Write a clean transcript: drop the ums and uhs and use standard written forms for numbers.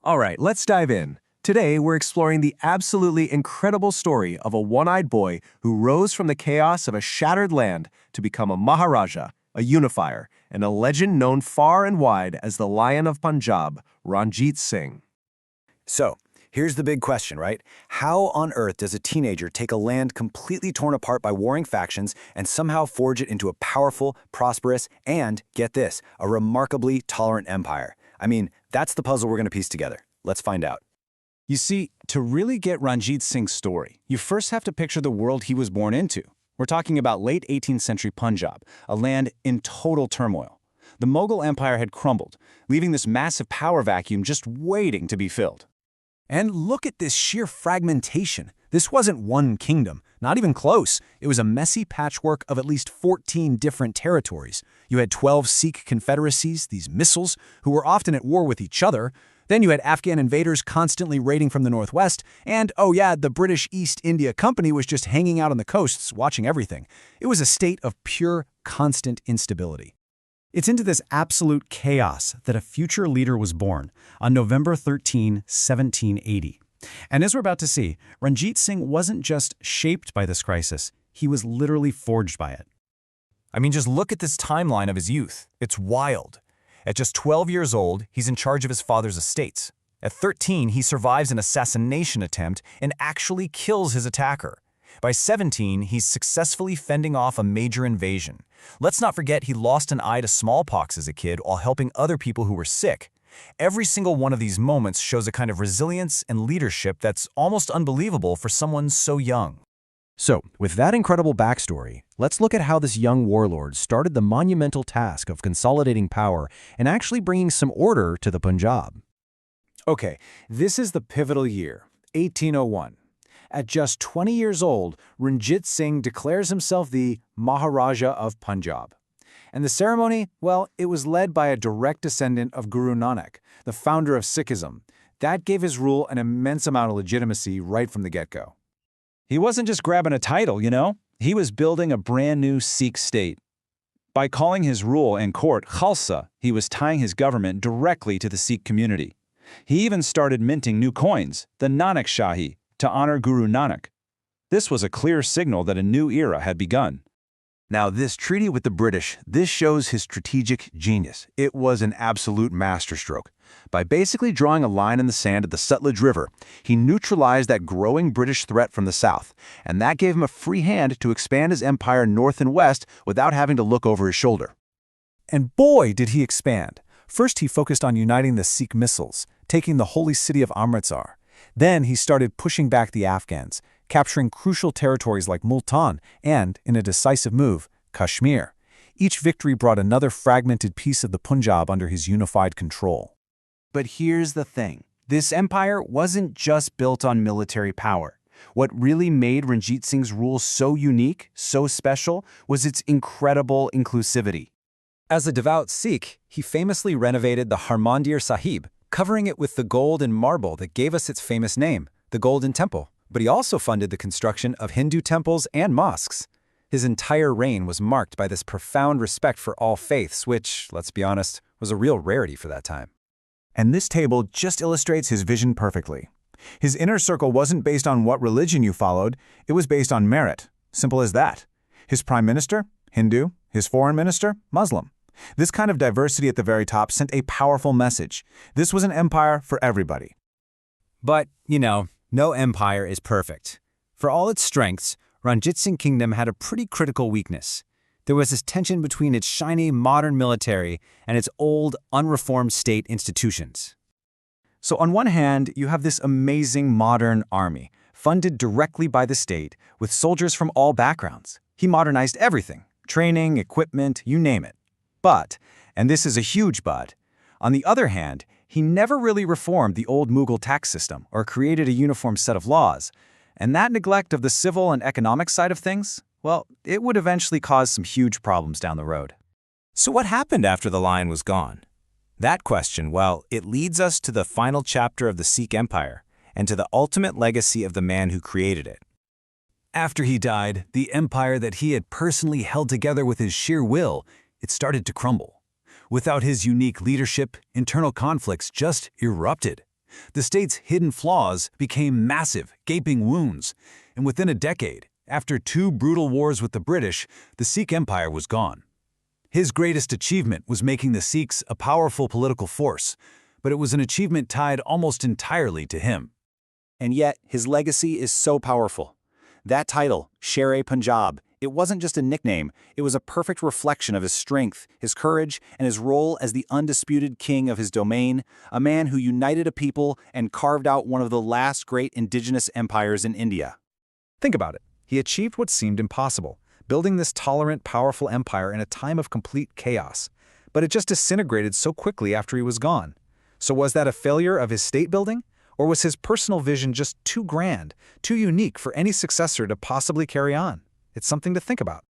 All right, let's dive in. Today, we're exploring the absolutely incredible story of a one-eyed boy who rose from the chaos of a shattered land to become a Maharaja, a unifier, and a legend known far and wide as the Lion of Punjab, Ranjit Singh. So, here's the big question, right? How on earth does a teenager take a land completely torn apart by warring factions and somehow forge it into a powerful, prosperous, and, get this, a remarkably tolerant empire? I mean, that's the puzzle we're going to piece together. Let's find out. You see, to really get Ranjit Singh's story, you first have to picture the world he was born into. We're talking about late 18th century Punjab, a land in total turmoil. The Mughal Empire had crumbled, leaving this massive power vacuum just waiting to be filled. And look at this sheer fragmentation. This wasn't one kingdom, not even close. It was a messy patchwork of at least 14 different territories. You had 12 Sikh confederacies, these Misls, who were often at war with each other. Then you had Afghan invaders constantly raiding from the northwest, and, oh yeah, the British East India Company was just hanging out on the coasts, watching everything. It was a state of pure, constant instability. It's into this absolute chaos that a future leader was born on November 13, 1780. And as we're about to see, Ranjit Singh wasn't just shaped by this crisis, he was literally forged by it. I mean, just look at this timeline of his youth. It's wild. At just 12 years old, he's in charge of his father's estates. At 13, he survives an assassination attempt and actually kills his attacker. By 17, he's successfully fending off a major invasion. Let's not forget he lost an eye to smallpox as a kid while helping other people who were sick. Every single one of these moments shows a kind of resilience and leadership that's almost unbelievable for someone so young. So, with that incredible backstory, let's look at how this young warlord started the monumental task of consolidating power and actually bringing some order to the Punjab. Okay, this is the pivotal year, 1801. At just 20 years old, Ranjit Singh declares himself the Maharaja of Punjab. And the ceremony, well, it was led by a direct descendant of Guru Nanak, the founder of Sikhism. That gave his rule an immense amount of legitimacy right from the get-go. He wasn't just grabbing a title, you know? He was building a brand new Sikh state. By calling his rule and court Khalsa, he was tying his government directly to the Sikh community. He even started minting new coins, the Nanak Shahi, to honor Guru Nanak. This was a clear signal that a new era had begun. Now, this treaty with the British, this shows his strategic genius. It was an absolute masterstroke. By basically drawing a line in the sand at the Sutlej River, he neutralized that growing British threat from the south, and that gave him a free hand to expand his empire north and west without having to look over his shoulder. And boy, did he expand. First, he focused on uniting the Sikh Misls, taking the holy city of Amritsar. Then he started pushing back the Afghans, capturing crucial territories like Multan and, in a decisive move, Kashmir. Each victory brought another fragmented piece of the Punjab under his unified control. But here's the thing. This empire wasn't just built on military power. What really made Ranjit Singh's rule so unique, so special, was its incredible inclusivity. As a devout Sikh, he famously renovated the Harmandir Sahib, covering it with the gold and marble that gave us its famous name, the Golden Temple. But he also funded the construction of Hindu temples and mosques. His entire reign was marked by this profound respect for all faiths, which, let's be honest, was a real rarity for that time. And this table just illustrates his vision perfectly. His inner circle wasn't based on what religion you followed, it was based on merit. Simple as that. His prime minister, Hindu. His foreign minister, Muslim. This kind of diversity at the very top sent a powerful message. This was an empire for everybody. But, no empire is perfect. For all its strengths, Ranjit Singh Kingdom had a pretty critical weakness. There was this tension between its shiny, modern military and its old, unreformed state institutions. So on one hand, you have this amazing modern army, funded directly by the state, with soldiers from all backgrounds. He modernized everything, training, equipment, you name it. But, and this is a huge but, on the other hand, he never really reformed the old Mughal tax system or created a uniform set of laws. And that neglect of the civil and economic side of things, well, it would eventually cause some huge problems down the road. So what happened after the lion was gone? That question, well, it leads us to the final chapter of the Sikh Empire and to the ultimate legacy of the man who created it. After he died, the empire that he had personally held together with his sheer will, it started to crumble. Without his unique leadership, internal conflicts just erupted. The state's hidden flaws became massive, gaping wounds, and within a decade, after 2 brutal wars with the British, the Sikh Empire was gone. His greatest achievement was making the Sikhs a powerful political force, but it was an achievement tied almost entirely to him. And yet, his legacy is so powerful. That title, Sher-e-Punjab, it wasn't just a nickname, it was a perfect reflection of his strength, his courage, and his role as the undisputed king of his domain, a man who united a people and carved out one of the last great indigenous empires in India. Think about it. He achieved what seemed impossible, building this tolerant, powerful empire in a time of complete chaos. But it just disintegrated so quickly after he was gone. So was that a failure of his state building? Or was his personal vision just too grand, too unique for any successor to possibly carry on? It's something to think about.